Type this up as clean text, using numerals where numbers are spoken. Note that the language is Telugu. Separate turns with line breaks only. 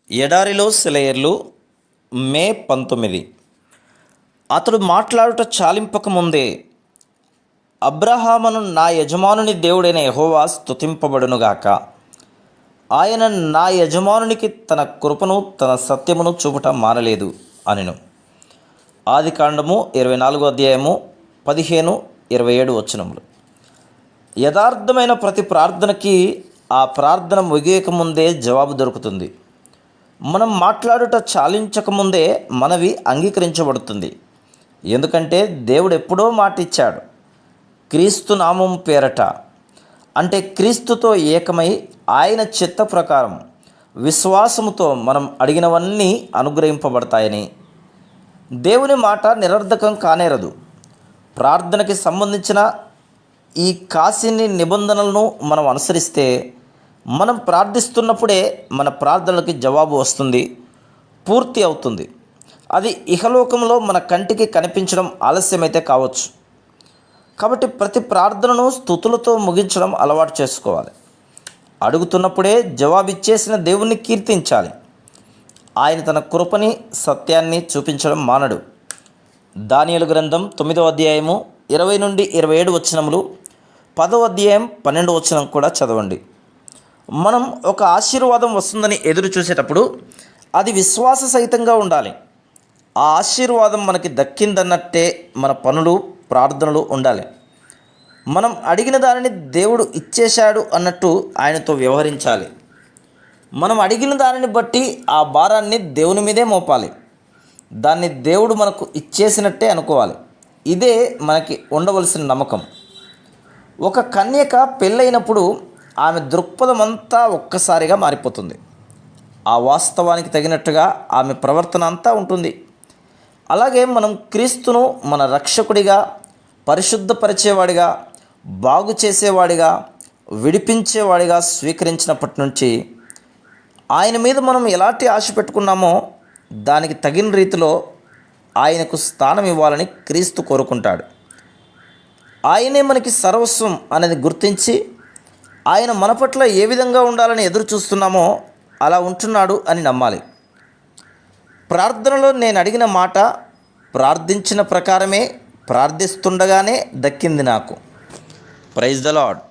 ఎడారిలో సెలయేర్లు మే 19. అతడు మాట్లాడుట చాలింపకముందే, అబ్రహామును నా యజమానుని దేవుడైన యెహోవా స్తుతింపబడునుగాక. ఆయన నా యజమానునికి తన కృపను తన సత్యమును చూపుట మానలేదు అనెను. ఆదికాండము 24వ అధ్యాయము 15-27 వచనములు. యథార్థమైన ప్రతి ప్రార్థనకి ఆ ప్రార్థన ముగియకముందే జవాబు దొరుకుతుంది. మనం మాట్లాడుట చాలించకముందే మనవి అంగీకరించబడుతుంది. ఎందుకంటే దేవుడు ఎప్పుడో మాట ఇచ్చాడు. క్రీస్తు నామం పేరట, అంటే క్రీస్తుతో ఏకమై ఆయన చిత్త ప్రకారం విశ్వాసముతో మనం అడిగినవన్నీ అనుగ్రహింపబడతాయని. దేవుని మాట నిరర్ధకం కానేరదు. ప్రార్థనకి సంబంధించిన ఈ కాసిని నిబంధనలను మనం అనుసరిస్తే మనం ప్రార్థిస్తున్నప్పుడే మన ప్రార్థనలకి జవాబు వస్తుంది, పూర్తి అవుతుంది. అది ఇహలోకంలో మన కంటికి కనిపించడం ఆలస్యమైతే కావచ్చు. కాబట్టి ప్రతి ప్రార్థనను స్తుతులతో ముగించడం అలవాటు చేసుకోవాలి. అడుగుతున్నప్పుడే జవాబిచ్చేసిన దేవుణ్ణి కీర్తించాలి. ఆయన తన కృపని సత్యాన్ని చూపించడం మానడు. దానియేలు గ్రంథం 9వ అధ్యాయము 20-27 వచనములు, 10వ అధ్యాయం 12వ వచనం కూడా చదవండి. మనం ఒక ఆశీర్వాదం వస్తుందని ఎదురు చూసేటప్పుడు అది విశ్వాస సహితంగా ఉండాలి. ఆ ఆశీర్వాదం మనకి దక్కిందన్నట్టే మన పనులు, ప్రార్థనలు ఉండాలి. మనం అడిగిన దానిని దేవుడు ఇచ్చేశాడు అన్నట్టు ఆయనతో వ్యవహరించాలి. మనం అడిగిన దానిని బట్టి ఆ భారాన్ని దేవుని మీదే మోపాలి. దాన్ని దేవుడు మనకు ఇచ్చేసినట్టే అనుకోవాలి. ఇదే మనకి ఉండవలసిన నమ్మకం. ఒక కన్యక పెళ్ళైనప్పుడు ఆమె దృక్పథం అంతా ఒక్కసారిగా మారిపోతుంది. ఆ వాస్తవానికి తగినట్టుగా ఆమె ప్రవర్తన అంతా ఉంటుంది. అలాగే మనం క్రీస్తును మన రక్షకుడిగా, పరిశుద్ధపరిచేవాడిగా, బాగు చేసేవాడిగా, విడిపించేవాడిగా స్వీకరించినప్పటి నుంచి ఆయన మీద మనం ఎలాంటి ఆశ పెట్టుకున్నామో దానికి తగిన రీతిలో ఆయనకు స్థానం ఇవ్వాలని క్రీస్తు కోరుకుంటాడు. ఆయనే మనకి సర్వస్వం అనేది గుర్తించి ఆయన మన పట్ల ఏ విధంగా ఉండాలని ఎదురు చూస్తున్నామో అలా ఉంటున్నాడు అని నమ్మాలి. ప్రార్థనలో నేను అడిగిన మాట ప్రార్థించిన ప్రకారమే ప్రార్థిస్తుండగానే దక్కింది నాకు. Praise the lord.